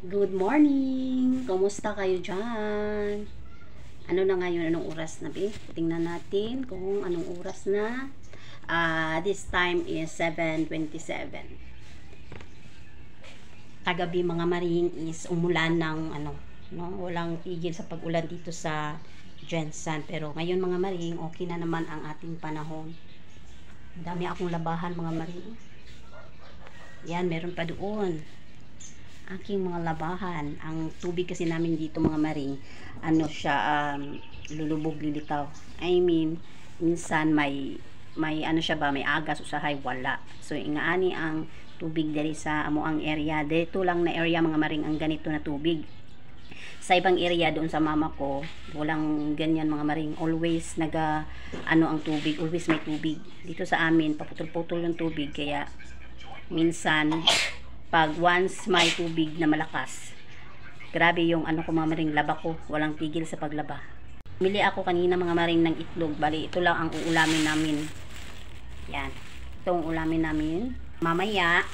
Good morning! Kumusta kayo dyan? Ano na ngayon? Anong oras na, be? Tingnan natin kung anong oras na. This time is 7:27. Kagabi mga maring is umulan ng no? Walang tigil sa pag-ulan dito sa Jensen. Pero ngayon mga maring, okay na naman ang ating panahon. Dami akong labahan mga maring. Yan, meron pa doon aking mga labahan. Ang tubig kasi namin dito mga maring, lulubog lilitaw. I mean, minsan may siya ba, may agas usahay wala. So ingaani ang tubig diri sa amoang area. Dito lang na area mga maring ang ganito na tubig. Sa ibang area doon sa mama ko, walang ganyan mga maring. Always ang tubig, always may tubig. Dito sa amin, paputol-putol yung tubig, kaya minsan pag once may tubig na malakas, grabe yung ko mga maring, laba ko, walang tigil sa paglaba. Mili ako kanina mga maring ng itlog, bali ito lang ang uulamin namin. Yan, itong ulamin namin. Mamaya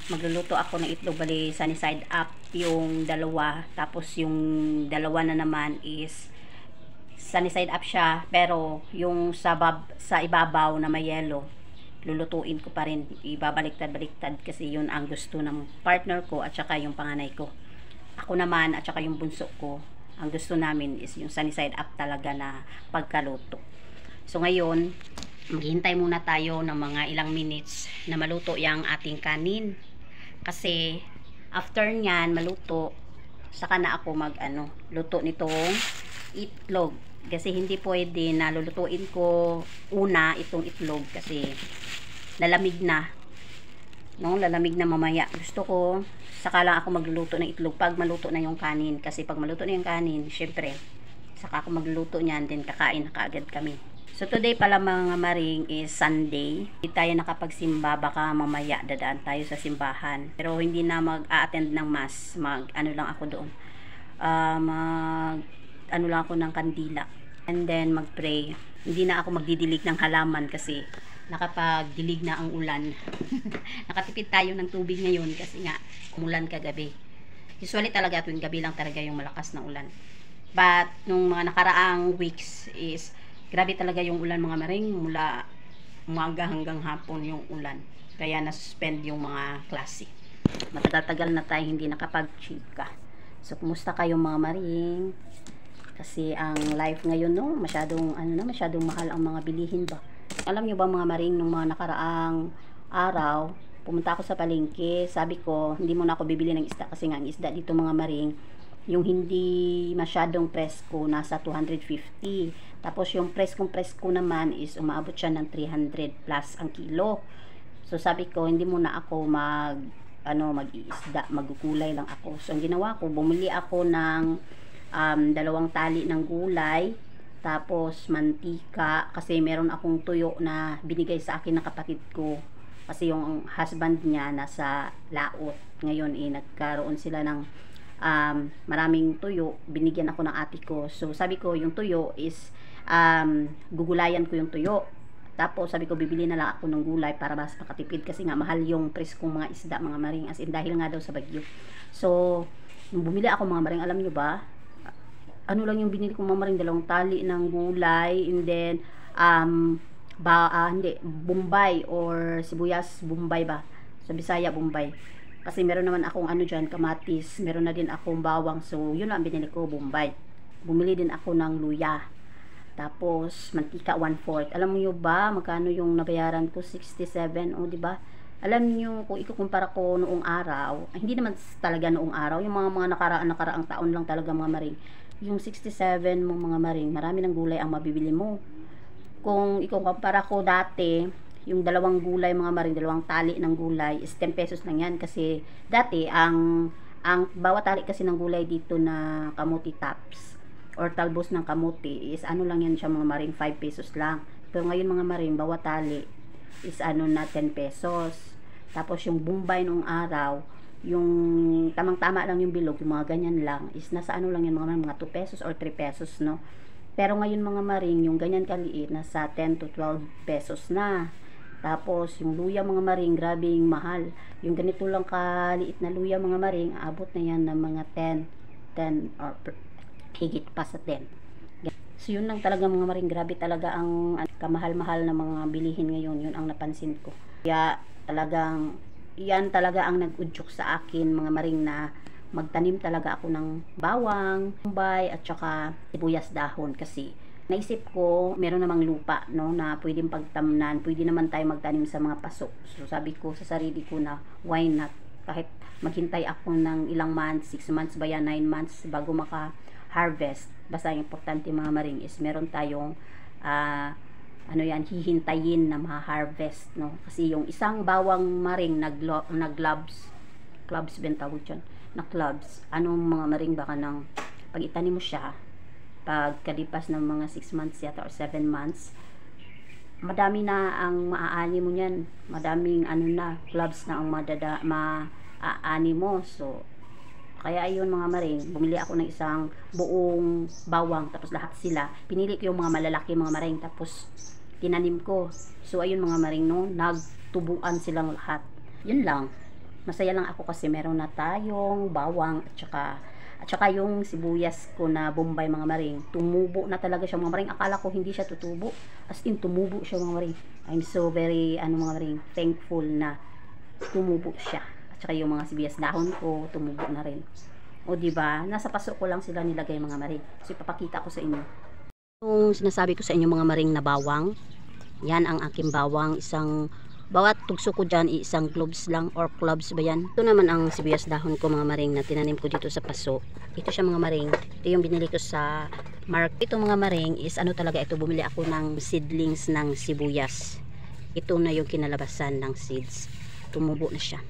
magluluto ako ng itlog, bali sunny side up yung dalawa, tapos yung dalawa na naman is sunny side up siya, pero yung sa ibabaw na may yellow, lulutuin ko pa rin, ibabaliktad-baliktad kasi yun ang gusto ng partner ko at saka yung panganay ko. Ako naman at saka yung bunso ko, ang gusto namin is yung sunny side up talaga na pagkaluto. So ngayon, maghihintay muna tayo ng mga ilang minutes na maluto yung ating kanin. Kasi after nyan maluto, saka na ako luto nitong itlog. Kasi hindi pwede na lulutuin ko una itong itlog kasi lalamig na. No, lalamig na mamaya. Gusto ko saka lang ako magluluto ng itlog pag maluto na yung kanin. Kasi pag maluto na yung kanin, syempre, saka ako magluluto niyan, then kakain na kaagad kami. So today pala mga maring is Sunday. Hindi tayo nakapagsimba, baka mamaya dadaan tayo sa simbahan. Pero hindi na mag-a-attend ng mass. Lang ako doon. Lang ako ng kandila. And then mag-pray. Hindi na ako magdidilig ng halaman kasi nakapagdilig na ang ulan. Nakatipid tayo ng tubig ngayon kasi nga umulan kagabi. Usually talaga tuwing gabi lang talaga yung malakas na ulan. But nung mga nakaraang weeks is grabe talaga yung ulan mga maring, mula umaga hanggang hapon yung ulan. Kaya na-suspend yung mga klase. Matatagal na tayo hindi nakapag-chika. So kumusta kayong mga maring? Kasi ang life ngayon masyadong mahal ang mga bilihin ba. Alam niyo ba mga maring, nung mga nakaraang araw, pumunta ako sa palengke, sabi ko, hindi mo na ako bibili ng isda kasi nga ang isda dito mga maring, yung hindi masyadong presko, nasa 250. Tapos yung presko naman is umaabot siya ng 300 plus ang kilo. So sabi ko, hindi mo na ako mag-iisda, magkukulay lang ako. So ang ginawa ko, bumili ako ng 2 tali ng gulay, tapos mantika, kasi meron akong tuyo na binigay sa akin ng kapatid ko kasi yung husband niya nasa laot ngayon, nagkaroon sila ng maraming tuyo, binigyan ako ng ate ko. So sabi ko yung tuyo is gugulayan ko yung tuyo, tapos sabi ko bibili na lang ako ng gulay para mas makatipid kasi nga mahal yung preskong mga isda mga maring, as in dahil nga daw sa bagyo. So nung bumili ako mga maring, alam nyo ba, lang yung binili ko mga maring, 2 tali ng gulay, and then Bombay or sibuyas Bombay ba, sa Bisaya Bombay, kasi meron naman akong dyan, kamatis, meron na din akong bawang, so yun lang binili ko, Bombay. Bumili din ako ng luya, tapos mantika 1/4. Alam mo ba magkano yung nabayaran ko? 67. O di ba, alam niyo kung ikukumpara ko noong araw, hindi naman talaga noong araw, yung mga nakaraang taon lang talaga mga maring, yung 67 mo mga maring, marami ng gulay ang mabibili mo. Kung ikukumpara ko dati, yung 2 gulay mga maring, 2 tali ng gulay is 10 pesos lang yan. Kasi dati ang bawat tali kasi ng gulay dito na kamuti tops or talbos ng kamuti is lang yan siya mga maring, 5 pesos lang. Pero ngayon mga maring, bawat tali is na 10 pesos. Tapos yung Bombay noong araw, yung tamang-tama lang yung bilog, yung mga ganyan lang, is nasa lang yan mga 2 pesos or 3 pesos, no? Pero ngayon mga maring, yung ganyan kaliit, nasa 10 to 12 pesos na. Tapos yung luya mga maring, grabing mahal. Yung ganito lang kaliit na luya mga maring, aabot na yan ng mga 10 or higit pa sa 10. So yun lang talaga mga maring, grabe talaga ang kamahal-mahal na mga bilihin ngayon, yun ang napansin ko. Kaya talagang, yan talaga ang nag-udyok sa akin mga maring na magtanim talaga ako ng bawang, bombay at saka sibuyas dahon kasi naisip ko meron namang lupa no na pwedeng pagtamnan, pwede naman tayo magtanim sa mga paso. So sabi ko sa sarili ko na why not, kahit maghintay ako ng ilang months, 6 months ba yan, 9 months bago maka harvest, basta ang importante mga maring is meron tayong ano yan, hihintayin na ma-harvest no, kasi yung isang bawang maring nag-clubs ben tawag dyan, na clubs, anong mga maring baka ng pag itanim mo siya, pag kalipas ng mga 6 months yata or 7 months, madami na ang maaani mo niyan, madaming ano na, clubs na ang maaani mo. So kaya ayun mga maring, bumili ako ng isang buong bawang, tapos lahat sila, pinili ko yung mga malalaki mga maring, tapos tinanim ko. So ayun mga maring no, nagtubuan silang lahat. Yun lang, masaya lang ako kasi meron na tayong bawang at saka yung sibuyas ko na bombay mga maring, tumubo na talaga siya mga maring. Akala ko hindi siya tutubo, as in tumubo siya mga maring. I'm so very mga maring thankful na tumubo siya. At saka yung mga sibuyas dahon ko tumubo na rin. O diba, nasa paso ko lang sila nilagay mga maring. So ipapakita ko sa inyo yung sinasabi ko sa inyo mga maring na bawang. Yan ang aking bawang, isang bawat tugso ko dyan, isang cloves lang or cloves ba yan. Ito naman ang sibuyas dahon ko mga maring na tinanim ko dito sa paso. Ito siya mga maring, ito yung binili ko sa market. Ito mga maring is ano talaga ito, bumili ako ng seedlings ng sibuyas. Ito na yung kinalabasan ng seeds, tumubo na siya.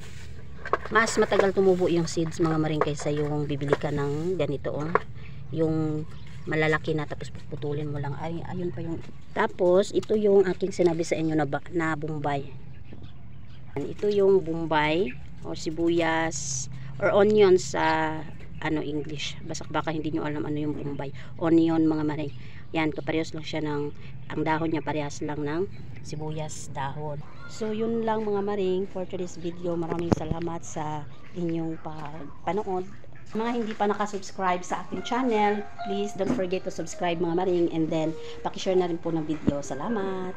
Mas matagal tumubo yung seeds mga maring kaysa yung bibili ka ng ganito yung malalaki na tapos puputulin mo lang. Ay, ayun pa yung tapos ito yung aking sinabi sa inyo na bombay. Ito yung bombay o sibuyas or onion sa ano English, baka hindi nyo alam ano yung bombay, onion mga maring. Yan, parehas lang siya ng, ang dahon niya parehas lang ng sibuyas dahon. So yun lang mga maring for today's video. Maraming salamat sa inyong panood. Mga hindi pa nakasubscribe sa aking channel, please don't forget to subscribe mga maring, and then pakishare na rin po ng video. Salamat!